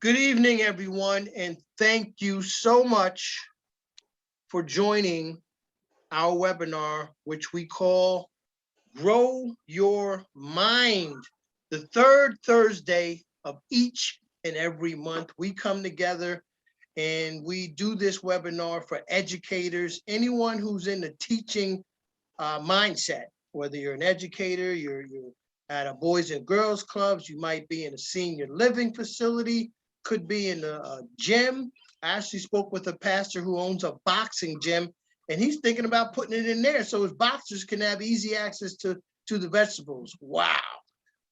Good evening, everyone, and thank you so much for joining our webinar, which we call Grow Your Mind. The third Thursday of each and every month, we come together and we do this webinar for educators, anyone who's in the teaching mindset, whether you're an educator, you're at a boys and girls clubs, you might be in a senior living facility, could be in a gym. I actually spoke with a pastor who owns a boxing gym, and he's thinking about putting it in there so his boxers can have easy access to the vegetables. Wow.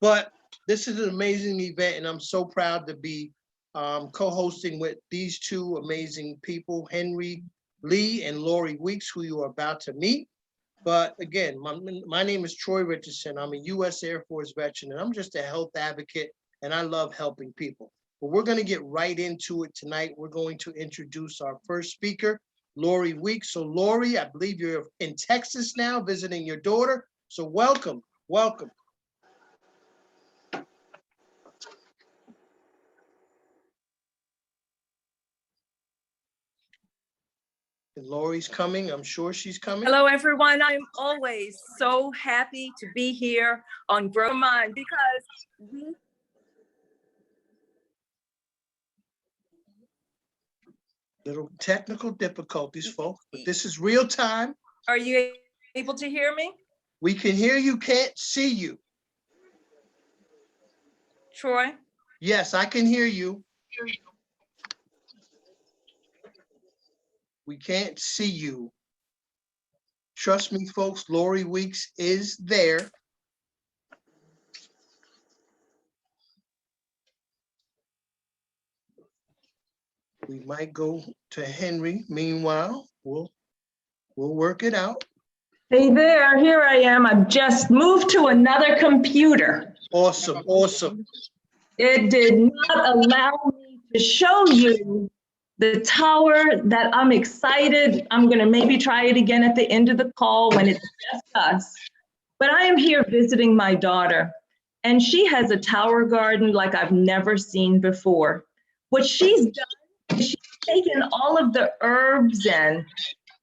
But this is an amazing event, and I'm so proud to be co-hosting with these two amazing people, Henry Lee and Lori Weeks, who you are about to meet. But again, my name is Troy Richardson. I'm a U.S. Air Force veteran, and I'm just a health advocate, and I love helping people. But we're going to get right into it tonight. We're going to introduce our first speaker, Lori Weeks. So Lori, I believe you're in Texas now, visiting your daughter. So welcome, welcome. And Lori's coming. I'm sure she's coming. Hello, everyone. I'm always so happy to be here on Grow Mind because Little technical difficulties, folks, but this is real time. Are you able to hear me? We can hear you, can't see you. Troy? Yes, I can hear you. We can't see you. Trust me, folks, Lori Weeks is there. We might go to Henry. Meanwhile, we'll work it out. Hey there, here I am. I've just moved to another computer. Awesome, awesome. It did not allow me to show you the tower that I'm excited. I'm gonna maybe try it again at the end of the call when it's just us. But I am here visiting my daughter, and she has a tower garden like I've never seen before. What she's done is she's taken all of the herbs and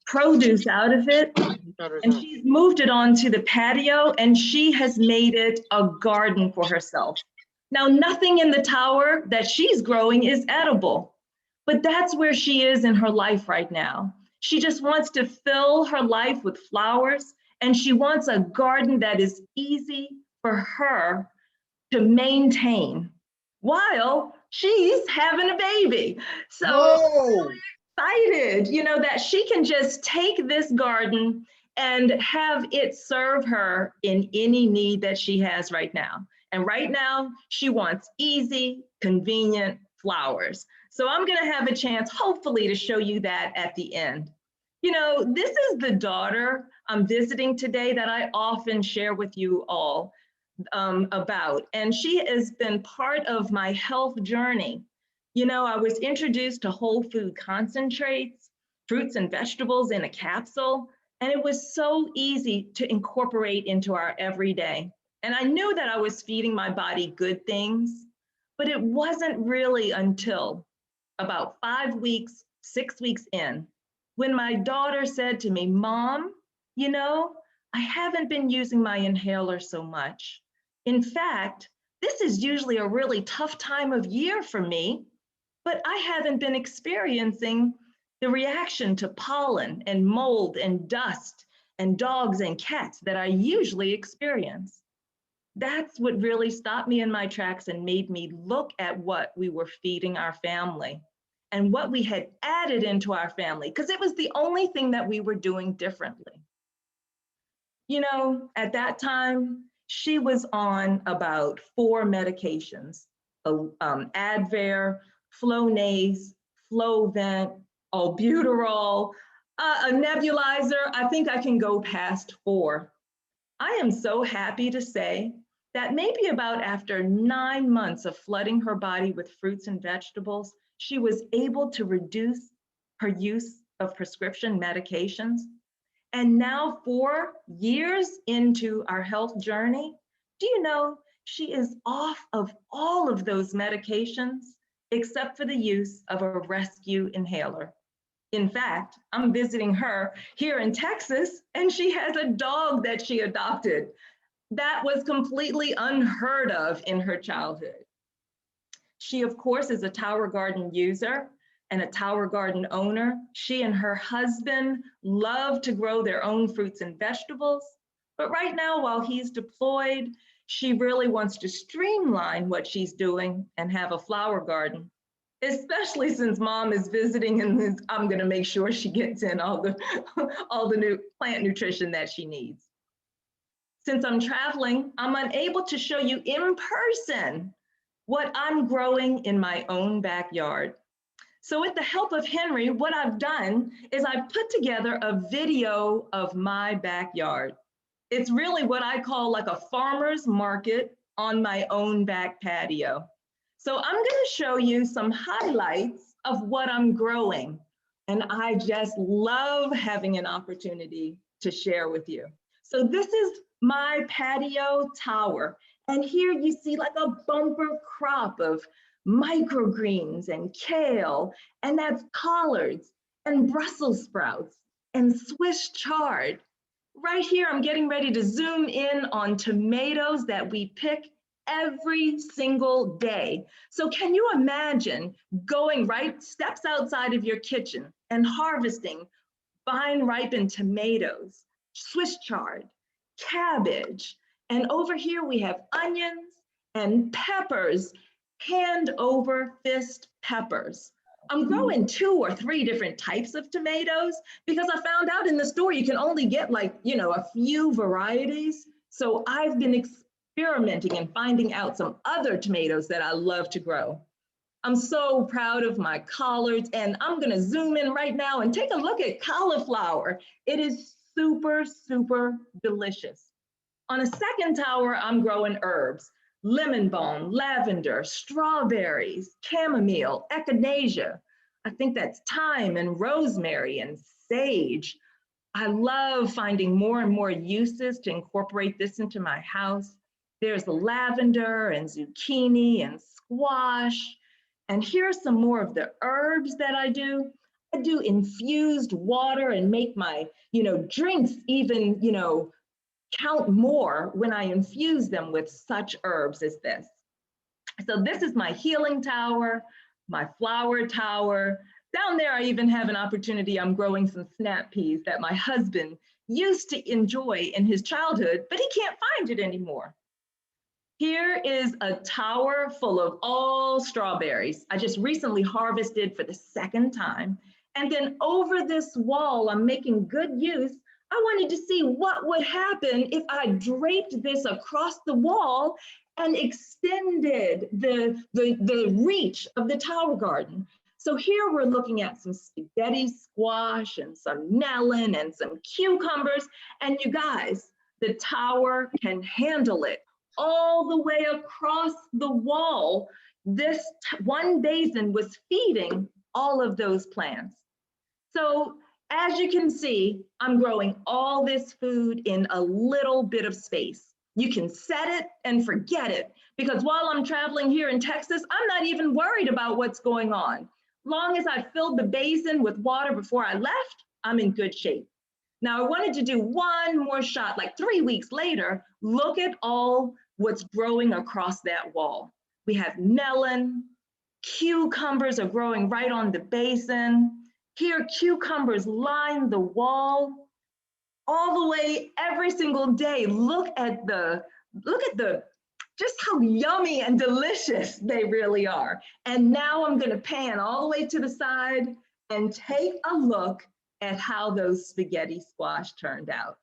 produce out of it, and she's moved it onto the patio, and she has made it a garden for herself. Now, nothing in the tower that she's growing is edible, but that's where she is in her life right now. She just wants to fill her life with flowers, and she wants a garden that is easy for her to maintain while she's having a baby. So Whoa. excited, that she can just take this garden and have it serve her in any need that she has right now. And right now, she wants easy, convenient flowers. So I'm gonna have a chance, hopefully, to show you that at the end. This is the daughter I'm visiting today that I often share with you all about. And she has been part of my health journey. I was introduced to whole food concentrates, fruits and vegetables in a capsule, and it was so easy to incorporate into our everyday. And I knew that I was feeding my body good things, but it wasn't really until about 5 weeks, 6 weeks in, when my daughter said to me, "Mom, I haven't been using my inhaler so much. In fact, this is usually a really tough time of year for me, but I haven't been experiencing the reaction to pollen and mold and dust and dogs and cats that I usually experience." That's what really stopped me in my tracks and made me look at what we were feeding our family and what we had added into our family, because it was the only thing that we were doing differently. At that time, she was on about 4 medications, Advair, Flonase, Flovent, albuterol, a nebulizer. I think I can go past 4. I am so happy to say that maybe about after 9 months of flooding her body with fruits and vegetables, she was able to reduce her use of prescription medications. And now 4 years into our health journey, do you know she is off of all of those medications except for the use of a rescue inhaler. In fact, I'm visiting her here in Texas, and she has a dog that she adopted. That was completely unheard of in her childhood. She, of course, is a Tower Garden user and a Tower Garden owner. She and her husband love to grow their own fruits and vegetables. But right now, while he's deployed, she really wants to streamline what she's doing and have a flower garden, especially since mom is visiting, and I'm gonna make sure she gets in all the, all the new plant nutrition that she needs. Since I'm traveling, I'm unable to show you in person what I'm growing in my own backyard. So with the help of Henry, what I've done is I've put together a video of my backyard. It's really what I call like a farmer's market on my own back patio. So I'm gonna show you some highlights of what I'm growing. And I just love having an opportunity to share with you. So this is my patio tower. And here you see like a bumper crop of microgreens and kale, and that's collards and Brussels sprouts and Swiss chard. Right here, I'm getting ready to zoom in on tomatoes that we pick every single day. So can you imagine going right steps outside of your kitchen and harvesting vine ripened tomatoes, Swiss chard, cabbage, and over here we have onions and peppers, hand over fist peppers. I'm growing 2 or 3 different types of tomatoes because I found out in the store you can only get like, a few varieties. So I've been experimenting and finding out some other tomatoes that I love to grow. I'm so proud of my collards, and I'm gonna zoom in right now and take a look at cauliflower. It is super, super delicious. On a second tower, I'm growing herbs, lemon balm, lavender, strawberries, chamomile, echinacea. I think that's thyme and rosemary and sage. I love finding more and more uses to incorporate this into my house. There's lavender and zucchini and squash. And here's some more of the herbs that I do. I do infused water and make my, drinks even, count more when I infuse them with such herbs as this. So this is my healing tower, my flower tower. Down there, I even have an opportunity. I'm growing some snap peas that my husband used to enjoy in his childhood, but he can't find it anymore. Here is a tower full of all strawberries. I just recently harvested for the second time. And then over this wall, I'm making good use. I wanted to see what would happen if I draped this across the wall and extended the reach of the tower garden. So here we're looking at some spaghetti squash and some melon and some cucumbers. And you guys, the tower can handle it all the way across the wall. This one basin was feeding all of those plants. So as you can see, I'm growing all this food in a little bit of space. You can set it and forget it, because while I'm traveling here in Texas, I'm not even worried about what's going on. Long as I filled the basin with water before I left, I'm in good shape. Now I wanted to do one more shot, like 3 weeks later. Look at all what's growing across that wall. We have melon, cucumbers are growing right on the basin. Here, cucumbers line the wall all the way every single day. Look at just how yummy and delicious they really are. And now I'm gonna pan all the way to the side and take a look at how those spaghetti squash turned out.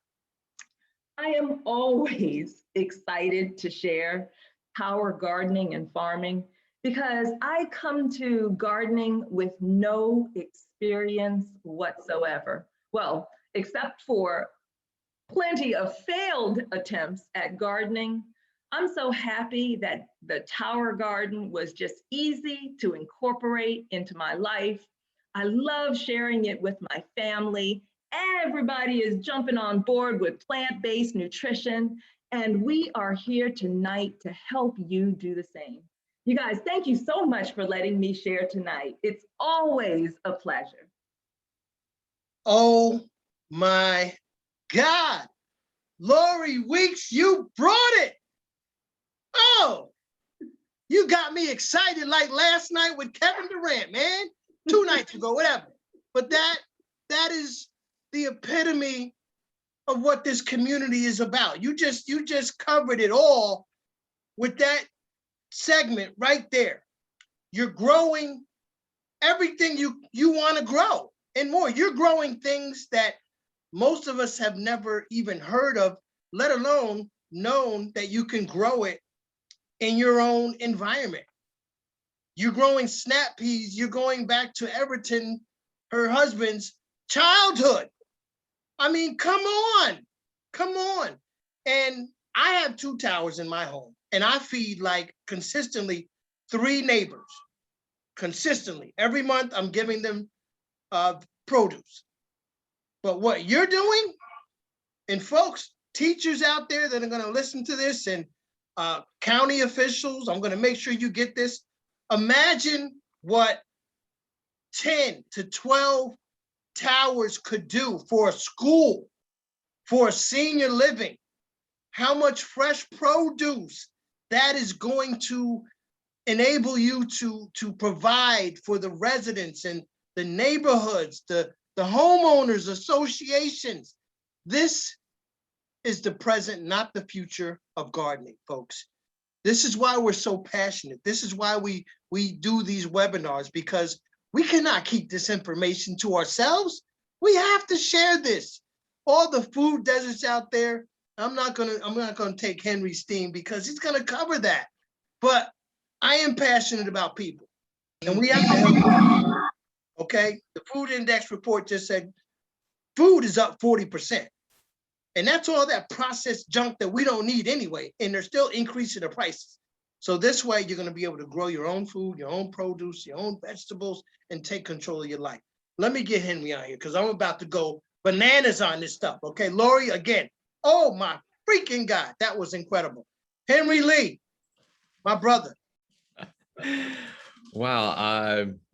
I am always excited to share tower gardening and farming because I come to gardening with no experience whatsoever. Well, except for plenty of failed attempts at gardening. I'm so happy that the tower garden was just easy to incorporate into my life. I love sharing it with my family. Everybody is jumping on board with plant-based nutrition, and we are here tonight to help you do the same. You guys, thank you so much for letting me share tonight. It's always a pleasure. Oh my God. Lori Weeks, you brought it. Oh, you got me excited like last night with Kevin Durant, man. 2 nights ago, whatever. But that is the epitome of what this community is about. You just covered it all with that segment right there. You're growing everything you want to grow and more. You're growing things that most of us have never even heard of, let alone known that you can grow it in your own environment. You're growing snap peas. You're going back to Everton, her husband's childhood. I mean, come on, come on. And I have 2 towers in my home, and I feed like consistently 3 neighbors. Consistently, every month I'm giving them produce. But what you're doing, and folks, teachers out there that are going to listen to this, and county officials, I'm going to make sure you get this. Imagine what 10 to 12 towers could do for a school, for a senior living. How much fresh produce that is going to enable you to provide for the residents and the neighborhoods, the homeowners associations. This is the present, not the future of gardening, folks. This is why we're so passionate. This is why we do these webinars, because we cannot keep this information to ourselves. We have to share this. All the food deserts out there, I'm not gonna take Henry's theme because he's gonna cover that. But I am passionate about people, and we have to help them. Okay, the food index report just said food is up 40%. And that's all that processed junk that we don't need anyway. And they're still increasing the prices. So this way, you're going to be able to grow your own food, your own produce, your own vegetables, and take control of your life. Let me get Henry on here because I'm about to go bananas on this stuff. Okay, Lori, again. Oh my freaking God, that was incredible. Henry Lee, my brother. Wow,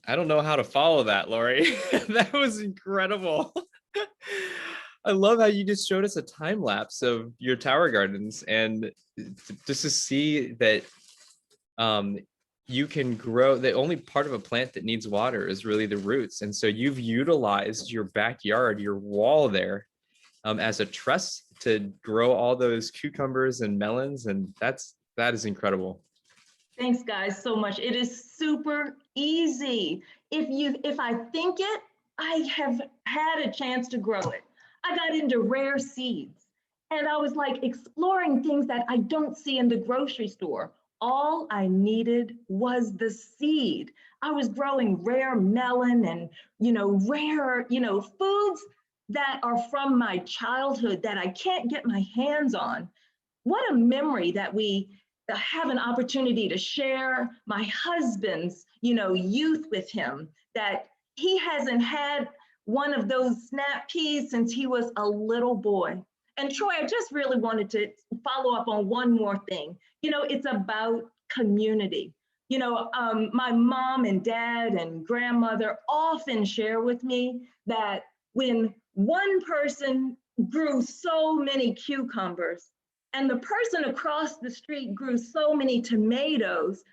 I don't know how to follow that, Lori. That was incredible. I love how you just showed us a time lapse of your tower gardens, and just to see that you can grow. The only part of a plant that needs water is really the roots, and so you've utilized your backyard, your wall there, as a truss to grow all those cucumbers and melons, and that is incredible. Thanks, guys, so much. It is super easy. If I think it, I have had a chance to grow it. I got into rare seeds, and I was like exploring things that I don't see in the grocery store. All I needed was the seed. I was growing rare melon and, rare, foods that are from my childhood that I can't get my hands on. What a memory that we have an opportunity to share my husband's, youth with him, that he hasn't had one of those snap peas since he was a little boy. And Troy, I just really wanted to follow up on one more thing. It's about community. My mom and dad and grandmother often share with me that when one person grew so many cucumbers, and the person across the street grew so many tomatoes,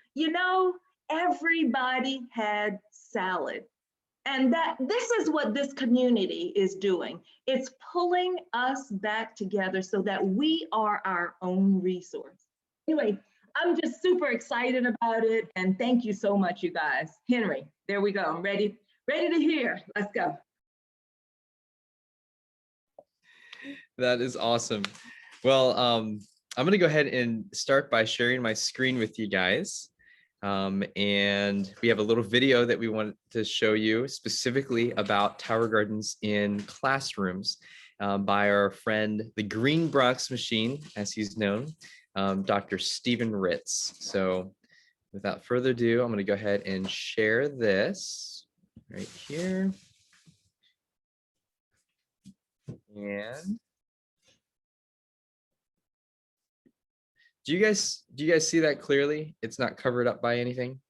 everybody had salad. And this is what this community is doing. It's pulling us back together so that we are our own resource. Anyway, I'm just super excited about it. And thank you so much, you guys. Henry, there we go. I'm ready to hear. Let's go. That is awesome. Well, I'm going to go ahead and start by sharing my screen with you guys. And we have a little video that we want to show you specifically about tower gardens in classrooms by our friend, the Green Bronx Machine, as he's known, Dr. Stephen Ritz. So without further ado, I'm going to go ahead and share this right here. And Do you guys see that clearly? It's not covered up by anything?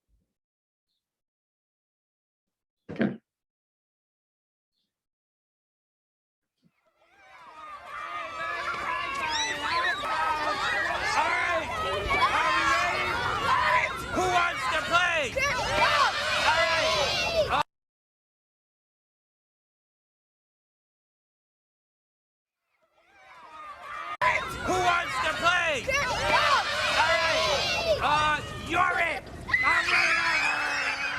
Okay. Who wants to play? Who wants to play? You're it.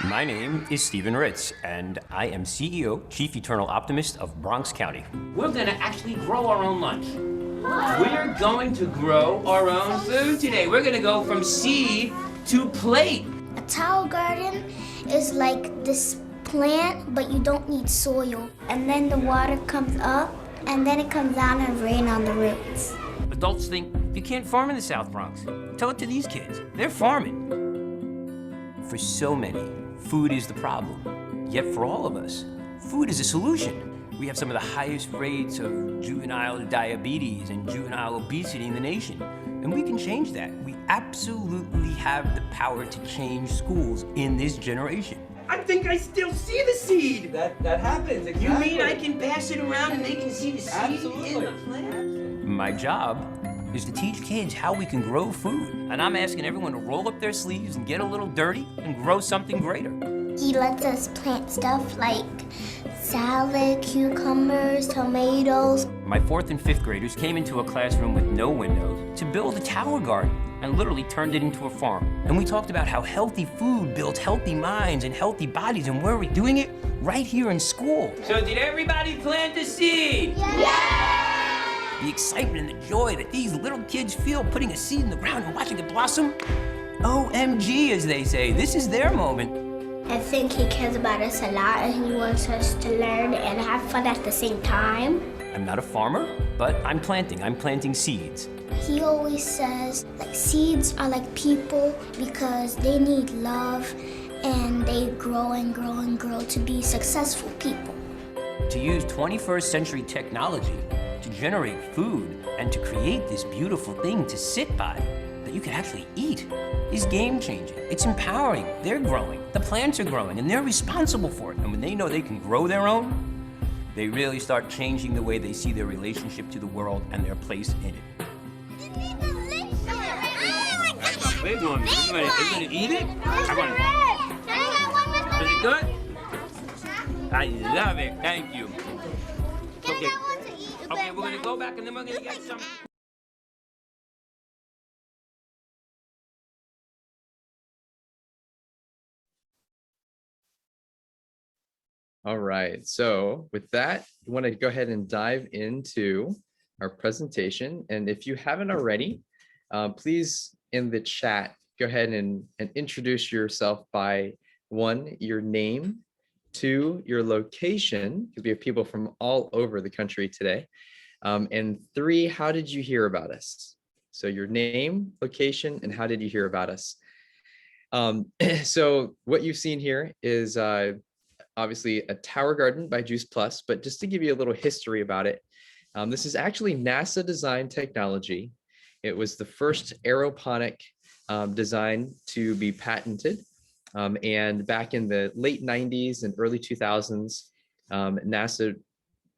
My name is Stephen Ritz, and I am CEO, Chief Eternal Optimist of Bronx County. We're gonna actually grow our own lunch. We're going to grow our own food today. We're gonna go from seed to plate. A tower garden is like this plant, but you don't need soil. And then the water comes up, and then it comes down and rain on the roots. Adults think you can't farm in the South Bronx. Tell it to these kids. They're farming. For so many, food is the problem. Yet for all of us, food is a solution. We have some of the highest rates of juvenile diabetes and juvenile obesity in the nation. And we can change that. We absolutely have the power to change schools in this generation. I think I still see the seed. That happens, exactly. You mean I can pass it around and they can see the seed in the plant? My job is to teach kids how we can grow food. And I'm asking everyone to roll up their sleeves and get a little dirty and grow something greater. He lets us plant stuff like salad, cucumbers, tomatoes. My 4th and 5th graders came into a classroom with no windows to build a tower garden and literally turned it into a farm. And we talked about how healthy food builds healthy minds and healthy bodies, and where are we doing it? Right here in school. So did everybody plant a seed? Yeah! The excitement and the joy that these little kids feel putting a seed in the ground and watching it blossom. OMG, as they say, this is their moment. I think he cares about us a lot and he wants us to learn and have fun at the same time. I'm not a farmer, but I'm planting seeds. He always says, like, seeds are like people because they need love and they grow and grow and grow to be successful people. To use 21st century technology to generate food and to create this beautiful thing to sit by that you can actually eat is game-changing. It's empowering. They're growing. The plants are growing, and they're responsible for it. And when they know they can grow their own, they really start changing the way they see their relationship to the world and their place in it. What are you doing? Are you gonna eat it? Is it good? I love it. Thank you. Okay. Okay, we're gonna go back and then we're gonna get some. All right, so with that, I want to go ahead and dive into our presentation. And if you haven't already, please in the chat, go ahead and introduce yourself by 1, your name, 2, your location, because we have people from all over the country today. And 3, how did you hear about us? So your name, location, and how did you hear about us? So what you've seen here is obviously a tower garden by Juice Plus, but just to give you a little history about it, this is actually NASA designed technology. It was the first aeroponic design to be patented. And back in the late 90s and early 2000s, NASA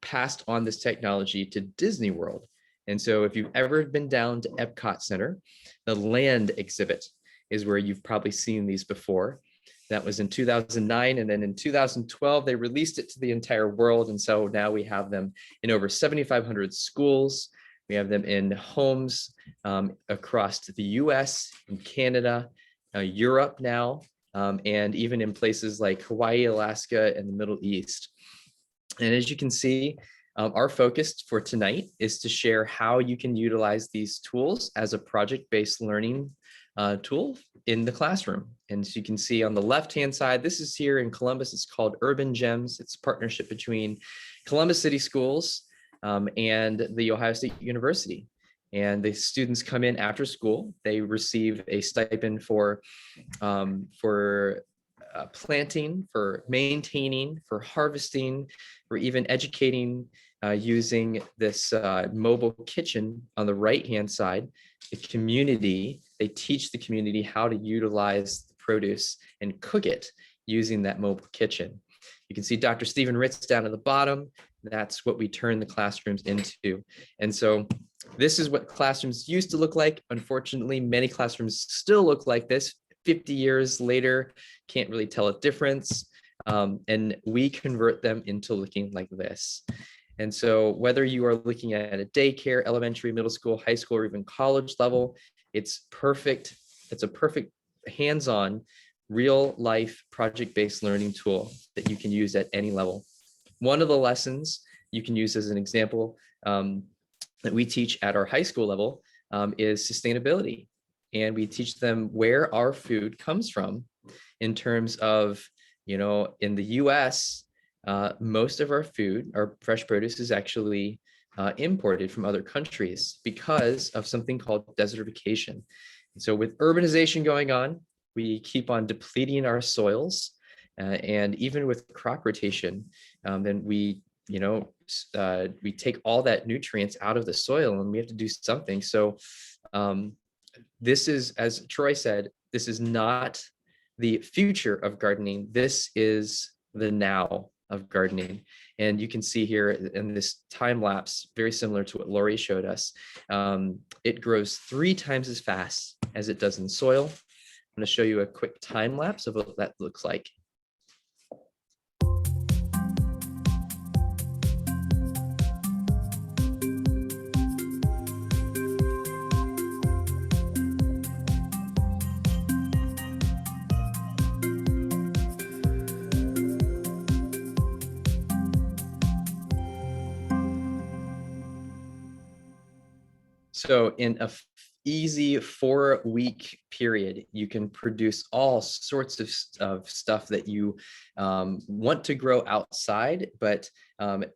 passed on this technology to Disney World. And so if you've ever been down to Epcot Center, the land exhibit is where you've probably seen these before. That was in 2009. And then in 2012, they released it to the entire world. And so now we have them in over 7,500 schools. We have them in homes across the US and Canada, Europe now, and even in places like Hawaii, Alaska, and the Middle East. And as you can see, our focus for tonight is to share how you can utilize these tools as a project-based learning tool in the classroom. And so you can see on the left-hand side, this is here in Columbus, it's called Urban Gems. It's a partnership between Columbus City Schools and the Ohio State University. And the students come in after school, they receive a stipend for planting, for maintaining, for harvesting, for even educating using this mobile kitchen on the right-hand side the community, they teach the community how to utilize the produce and cook it using that mobile kitchen. You can see Dr. Stephen Ritz down at the bottom. That's what we turn the classrooms into. And so this is what classrooms used to look like. Unfortunately, many classrooms still look like this. 50 years later, can't really tell a difference. And we convert them into looking like this. And so whether you are looking at a daycare, elementary, middle school, high school, or even college level, it's perfect. It's a perfect hands-on, real life project-based learning tool that you can use at any level. One of the lessons you can use as an example that we teach at our high school level is sustainability. And we teach them where our food comes from in terms of, you know, in the US, most of our food, our fresh produce, is actually imported from other countries because of something called desertification. And so with urbanization going on, we keep on depleting our soils, and even with crop rotation, then we, you know, we take all that nutrients out of the soil, and we have to do something. So this is, as Troy said, this is not the future of gardening. This is the now of gardening. And you can see here in this time lapse, very similar to what Lori showed us, it grows 3 times as fast as it does in soil. I'm going to show you a quick time lapse of what that looks like. So in a easy 4-week period, you can produce all sorts of stuff that you want to grow outside, but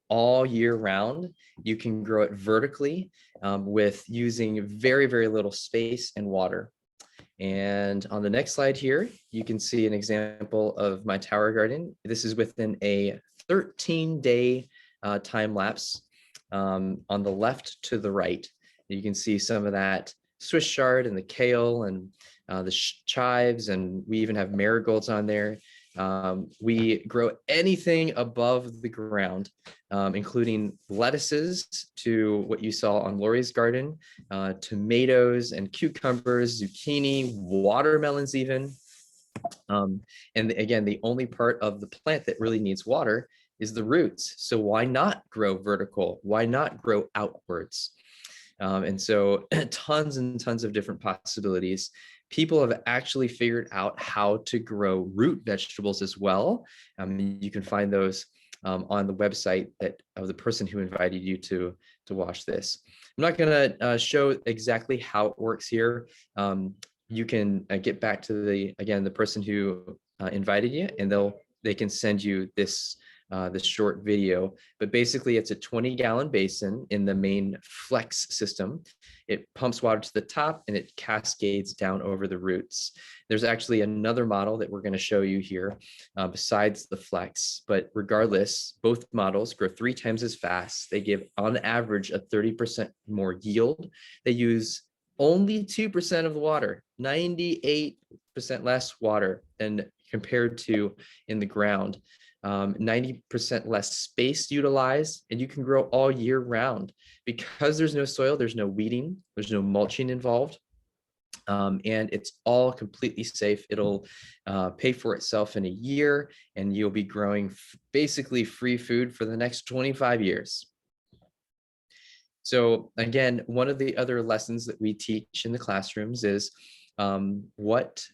all year round, you can grow it vertically with using very, very little space and water. And on the next slide here, you can see an example of my tower garden. This is within a 13-day time lapse on the left to the right. You can see some of that Swiss chard and the kale and the chives, and we even have marigolds on there. We grow anything above the ground, including lettuces to what you saw on Lori's garden, tomatoes and cucumbers, zucchini, watermelons even. And again, the only part of the plant that really needs water is the roots. So why not grow vertical? Why not grow outwards? And so tons and tons of different possibilities. People have actually figured out how to grow root vegetables as well. You can find those on the website of the person who invited you to watch this. I'm not going to show exactly how it works here. You can get back to the person who invited you, and they can send you this short video. But basically it's a 20-gallon basin in the main Flex system. It pumps water to the top and it cascades down over the roots. There's actually another model that we're going to show you here besides the Flex, but regardless, both models grow 3 times as fast. They give on average a 30% more yield. They use only 2% of the water, 98% less water than compared to in the ground. 90% less space utilized, and you can grow all year round. Because there's no soil, there's no weeding, there's no mulching involved, and it's all completely safe. It'll pay for itself in a year, and you'll be growing basically free food for the next 25 years. So again, one of the other lessons that we teach in the classrooms is what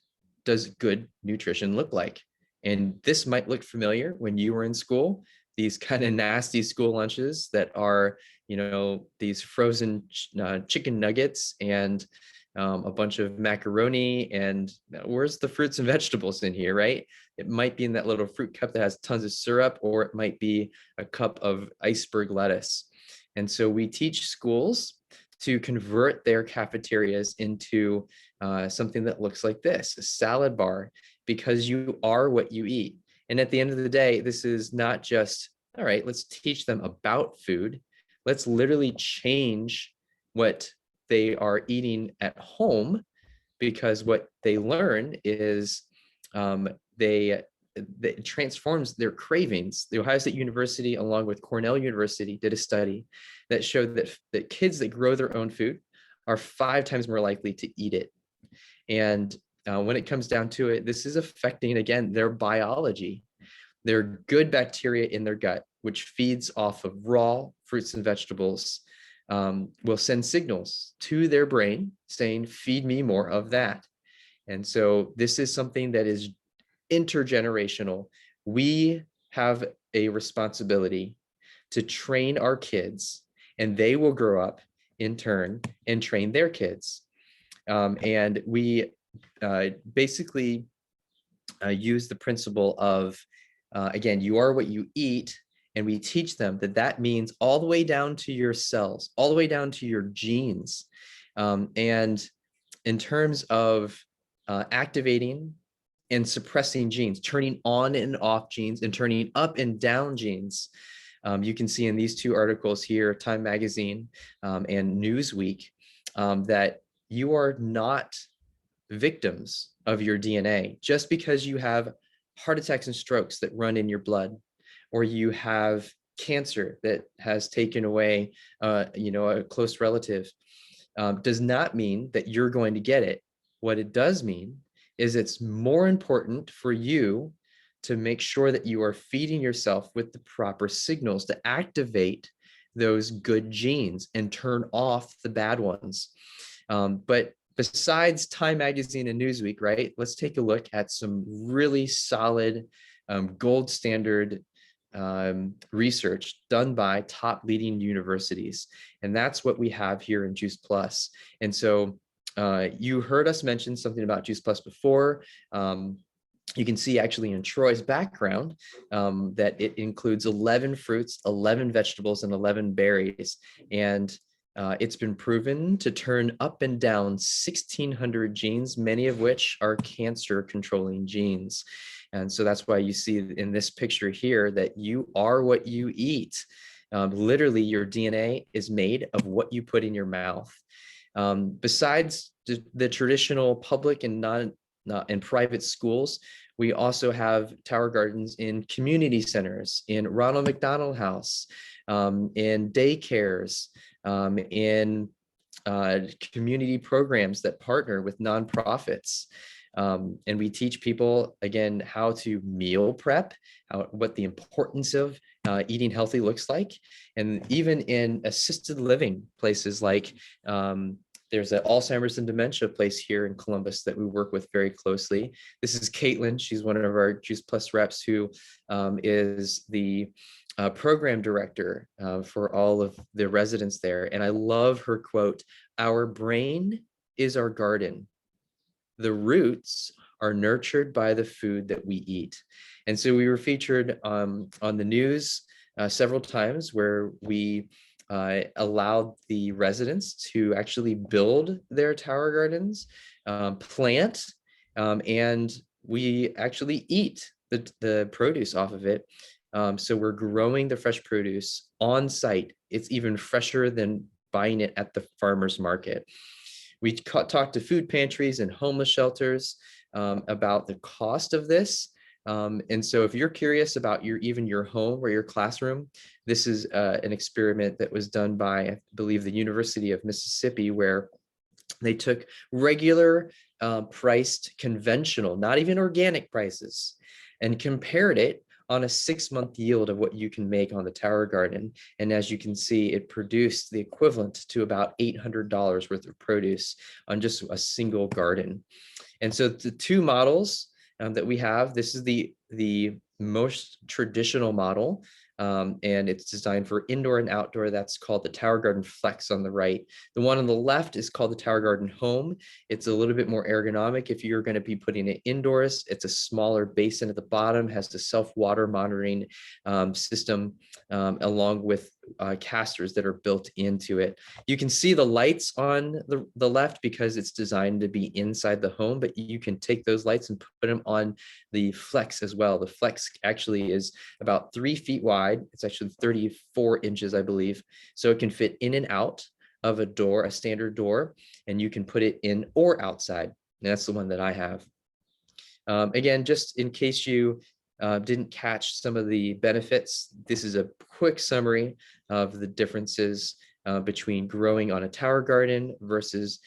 does good nutrition look like? And this might look familiar when you were in school, these kind of nasty school lunches that are, you know, these frozen chicken nuggets and a bunch of macaroni, and where's the fruits and vegetables in here, right? It might be in that little fruit cup that has tons of syrup, or it might be a cup of iceberg lettuce. And so we teach schools to convert their cafeterias into something that looks like this, a salad bar, because you are what you eat. And at the end of the day, this is not just, all right, let's teach them about food. Let's literally change what they are eating at home, because what they learn is they it transforms their cravings. The Ohio State University, along with Cornell University, did a study that showed that kids that grow their own food are 5 times more likely to eat it. And when it comes down to it, this is affecting, again, their biology. Their good bacteria in their gut, which feeds off of raw fruits and vegetables, will send signals to their brain saying, feed me more of that. And so this is something that is intergenerational. We have a responsibility to train our kids, and they will grow up in turn and train their kids. And we basically use the principle of, again, you are what you eat, and we teach them that means all the way down to your cells, all the way down to your genes. And in terms of activating and suppressing genes, turning on and off genes, and turning up and down genes, you can see in these 2 articles here, Time Magazine and Newsweek, that you are not victims of your DNA just because you have heart attacks and strokes that run in your blood, or you have cancer that has taken away, a close relative, does not mean that you're going to get it. What it does mean is it's more important for you to make sure that you are feeding yourself with the proper signals to activate those good genes and turn off the bad ones. But besides Time Magazine and Newsweek, right, let's take a look at some really solid gold standard research done by top leading universities. And that's what we have here in Juice Plus. And so you heard us mention something about Juice Plus before. You can see actually in Troy's background that it includes 11 fruits, 11 vegetables, and 11 berries. And it's been proven to turn up and down 1,600 genes, many of which are cancer controlling genes. And so that's why you see in this picture here that you are what you eat. Literally, your DNA is made of what you put in your mouth. Besides the traditional public and and private schools, we also have Tower Gardens in community centers, in Ronald McDonald House, in daycares, in community programs that partner with nonprofits. And we teach people, again, how to meal prep, what the importance of eating healthy looks like. And even in assisted living places like there's an Alzheimer's and dementia place here in Columbus that we work with very closely. This is Caitlin. She's one of our Juice Plus reps who is the program director for all of the residents there. And I love her quote, "Our brain is our garden. The roots are nurtured by the food that we eat." And so we were featured on the news several times where we allowed the residents to actually build their tower gardens, plant, and we actually eat the produce off of it. So we're growing the fresh produce on site. It's even fresher than buying it at the farmer's market. We talked to food pantries and homeless shelters about the cost of this. And so if you're curious about even your home or your classroom, this is an experiment that was done by, I believe, the University of Mississippi, where they took regular priced conventional, not even organic prices, and compared it on a 6-month yield of what you can make on the Tower Garden. And as you can see, it produced the equivalent to about $800 worth of produce on just a single garden. And so the 2 models that we have, this is the most traditional model, and it's designed for indoor and outdoor. That's called the Tower Garden Flex on the right. The one on the left is called the Tower Garden Home. It's a little bit more ergonomic if you're going to be putting it indoors. It's a smaller basin at the bottom, has the self-water monitoring system, along with casters that are built into it. You can see the lights on the left because it's designed to be inside the home, but you can take those lights and put them on the Flex as well. The Flex actually is about 3 feet wide. It's actually 34 inches, I believe. So it can fit in and out of a door, a standard door, and you can put it in or outside. And that's the one that I have. Again, just in case you didn't catch some of the benefits, this is a quick summary of the differences between growing on a tower garden versus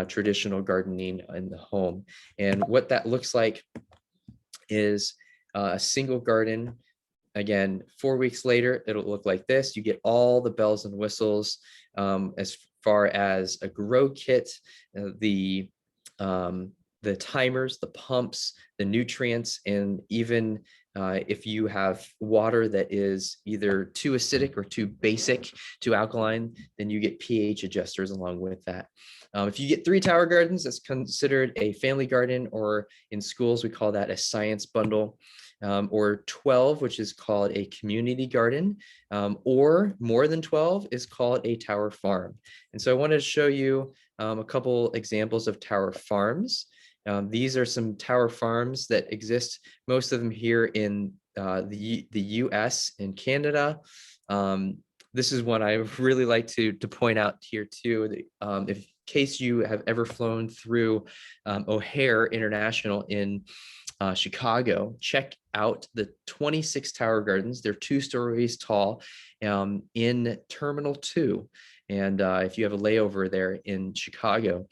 traditional gardening in the home. And what that looks like is a single garden. Again, 4 weeks later, it'll look like this. You get all the bells and whistles as far as a grow kit, the timers, the pumps, the nutrients, and even if you have water that is either too acidic or too basic, too alkaline, then you get pH adjusters along with that. If you get 3 tower gardens, that's considered a family garden, or in schools, we call that a science bundle. Or 12, which is called a community garden, or more than 12 is called a tower farm. And so I wanted to show you a couple examples of tower farms. These are some tower farms that exist, most of them here in the US and Canada. This is one I really like to point out here too. In case you have ever flown through O'Hare International in Chicago, check out the 26 tower gardens. They're 2 stories tall in Terminal 2. And if you have a layover there in Chicago,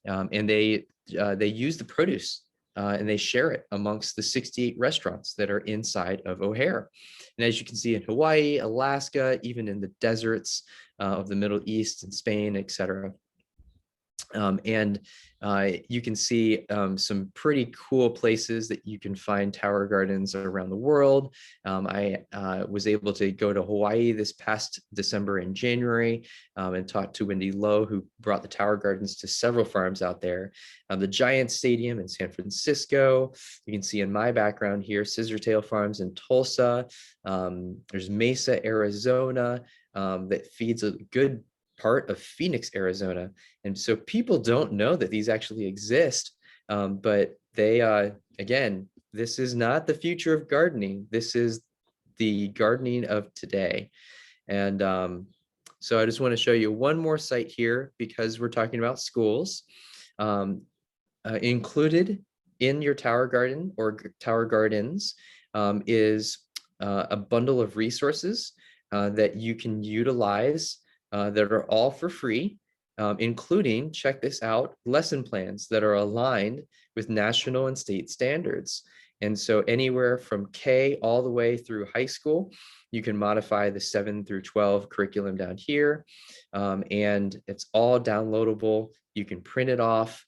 and they use the produce and they share it amongst the 68 restaurants that are inside of O'Hare. And as you can see in Hawaii, Alaska, even in the deserts of the Middle East and Spain, etc. And you can see some pretty cool places that you can find tower gardens around the world. I was able to go to Hawaii this past December and January and talk to Wendy Lowe, who brought the tower gardens to several farms out there. The Giants Stadium in San Francisco. You can see in my background here, Scissortail Farms in Tulsa. There's Mesa, Arizona, that feeds a good part of Phoenix, Arizona. And so people don't know that these actually exist, but they, again, this is not the future of gardening. This is the gardening of today. And so I just want to show you one more site here, because we're talking about schools. Included in your tower garden or tower gardens is a bundle of resources that you can utilize that are all for free, including, check this out, lesson plans that are aligned with national and state standards. And so anywhere from K all the way through high school, you can modify the 7 through 12 curriculum down here. And it's all downloadable. You can print it off.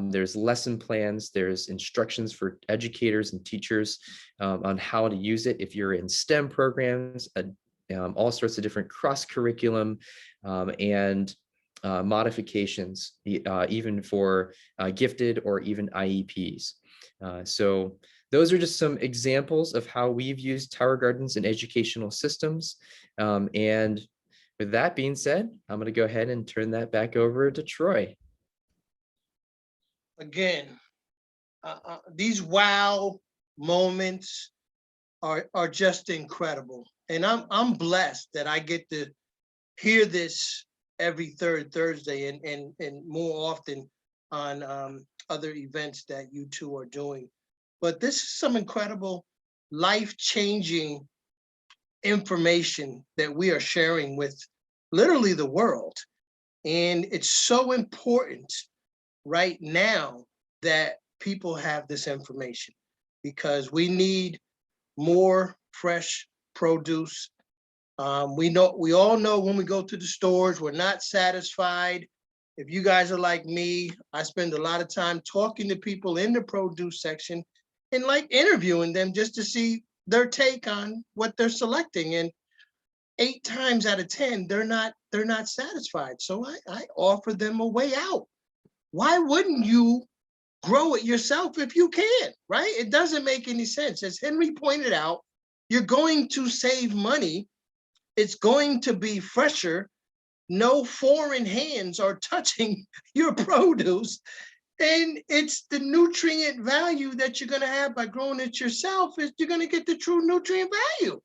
There's lesson plans, there's instructions for educators and teachers on how to use it if you're in STEM programs, all sorts of different cross curriculum and modifications, even for gifted or even IEPs. So those are just some examples of how we've used tower gardens in educational systems. And with that being said, I'm going to go ahead and turn that back over to Troy. Again, these wow moments are just incredible. And I'm blessed that I get to hear this every third Thursday and more often on other events that you two are doing. But this is some incredible life-changing information that we are sharing with literally the world. And it's so important right now that people have this information, because we need more fresh produce. We all know when we go to the stores, we're not satisfied. If you guys are like me, I spend a lot of time talking to people in the produce section and like interviewing them just to see their take on what they're selecting. And 8 times out of 10, they're not satisfied. So I offer them a way out. Why wouldn't you grow it yourself if you can, right? It doesn't make any sense. As Henry pointed out, you're going to save money. It's going to be fresher. No foreign hands are touching your produce. And it's the nutrient value that you're going to have by growing it yourself, is you're going to get the true nutrient value.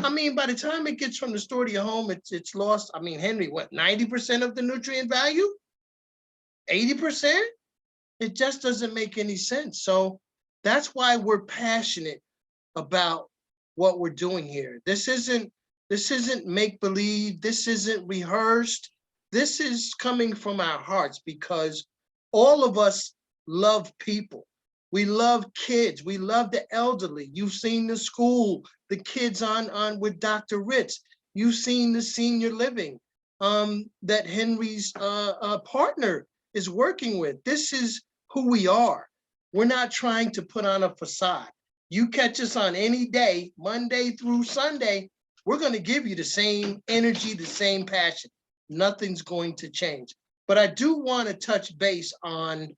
I mean, by the time it gets from the store to your home, it's lost. I mean, Henry, what, 90% of the nutrient value? 80%? It just doesn't make any sense. So that's why we're passionate about what we're doing here. This isn't make-believe. This isn't rehearsed. This is coming from our hearts because all of us love people. We love kids. We love the elderly. You've seen the school, the kids on with Dr. Ritz. You've seen the senior living that Henry's partner is working with. This is who we are. We're not trying to put on a facade. You catch us on any day, Monday through Sunday, we're going to give you the same energy, the same passion. Nothing's going to change. But I do want to touch base on,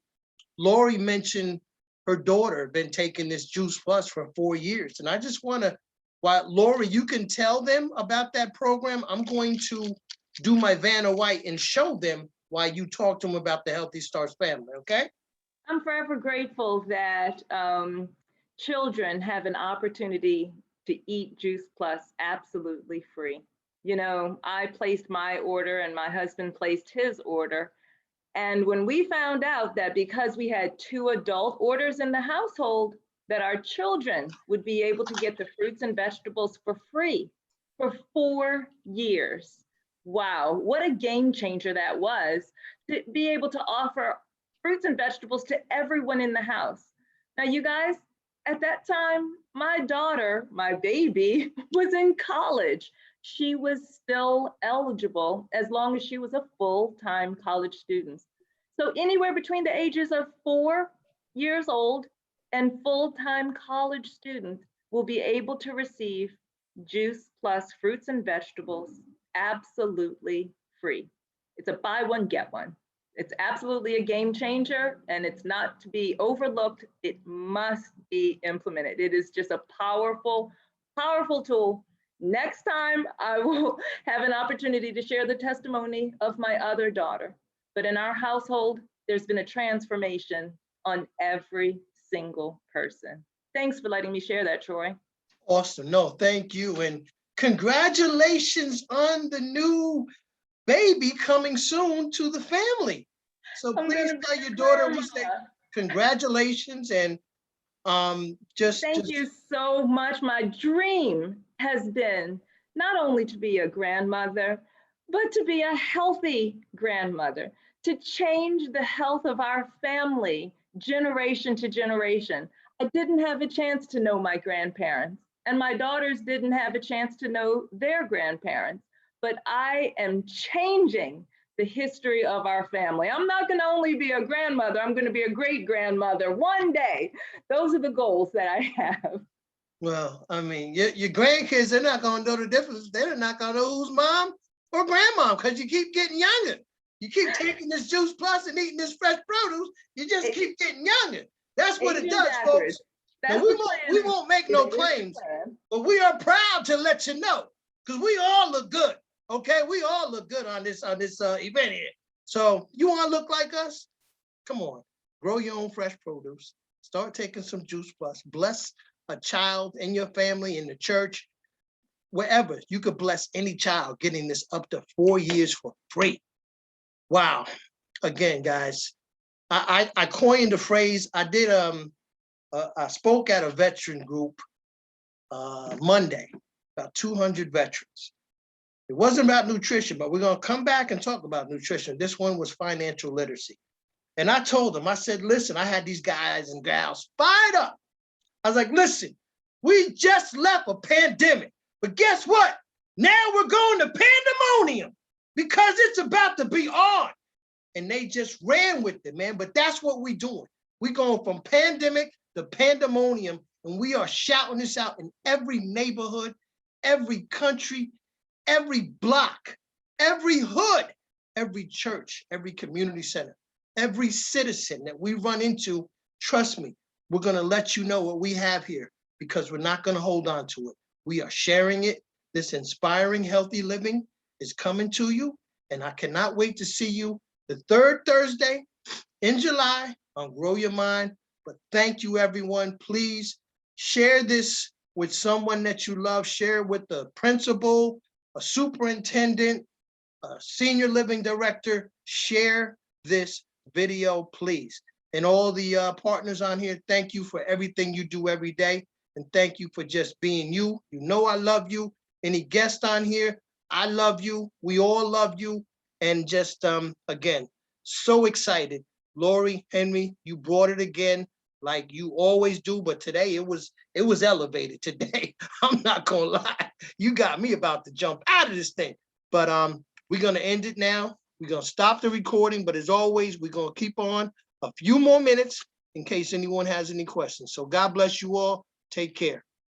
Lori mentioned her daughter had been taking this Juice Plus for 4 years. And I just want to, while Lori, you can tell them about that program, I'm going to do my Vanna White and show them why you talk to them about the Healthy Starts family, okay? I'm forever grateful that children have an opportunity to eat Juice Plus absolutely free. You know, I placed my order and my husband placed his order. And when we found out that because we had 2 adult orders in the household, that our children would be able to get the fruits and vegetables for free for 4 years. Wow, what a game changer that was, to be able to offer fruits and vegetables to everyone in the house. Now, you guys, at that time, my daughter, my baby, was in college. She was still eligible as long as she was a full-time college student. So anywhere between the ages of 4 years old and full-time college students will be able to receive Juice Plus fruits and vegetables absolutely free. It's a buy one, get one. It's absolutely a game changer, and it's not to be overlooked. It must be implemented. It is just a powerful, powerful tool. Next time, I will have an opportunity to share the testimony of my other daughter. But in our household, there's been a transformation on every single person. Thanks for letting me share that, Troy. Awesome. No, thank you. And congratulations on the new baby coming soon to the family. So please tell your daughter we say congratulations and Thank you so much. My dream has been not only to be a grandmother, but to be a healthy grandmother, to change the health of our family generation to generation. I didn't have a chance to know my grandparents, and my daughters didn't have a chance to know their grandparents, but I am changing the history of our family. I'm not going to only be a grandmother, I'm going to be a great grandmother one day. Those are the goals that I have. Well, I mean, your grandkids, they're not going to know the difference. They're not going to know who's mom or grandma because you keep getting younger. You keep taking this Juice Plus and eating this fresh produce, you just keep getting younger. That's what it does, folks. Now, we won't make no claims, but we are proud to let you know because we all look good. Okay, we all look good on this event here. So you want to look like us? Come on, grow your own fresh produce. Start taking some Juice Plus. Bless a child in your family, in the church, wherever. You could bless any child getting this up to 4 years for free. Wow. Again, guys, I coined the phrase. I spoke at a veteran group Monday, about 200 veterans. It wasn't about nutrition, but we're going to come back and talk about nutrition. This one was financial literacy. And I told them, I said, listen, I had these guys and gals fired up. I was like, listen, we just left a pandemic, but guess what? Now we're going to pandemonium because it's about to be on. And they just ran with it, man. But that's what we're doing. We're going from pandemic to pandemonium, and we are shouting this out in every neighborhood, every country, every block, every hood, every church, every community center, every citizen that we run into. Trust me, we're going to let you know what we have here because we're not going to hold on to it. We are sharing it. This inspiring healthy living is coming to you, and I cannot wait to see you the 3rd Thursday in July on Grow Your Mind. But thank you, everyone. Please share this with someone that you love. Share it with the principal, a superintendent, a senior living director. Share this video, please. And all the partners on here, thank you for everything you do every day. And thank you for just being you. You know I love you. Any guest on here, I love you. We all love you. And just, again, so excited. Lori, Henry, you brought it again like you always do. But today it was elevated today. I'm not gonna lie. You got me about to jump out of this thing. But we're gonna end it now. We're gonna stop the recording. But as always, we're gonna keep on a few more minutes in case anyone has any questions. So God bless you all. Take care.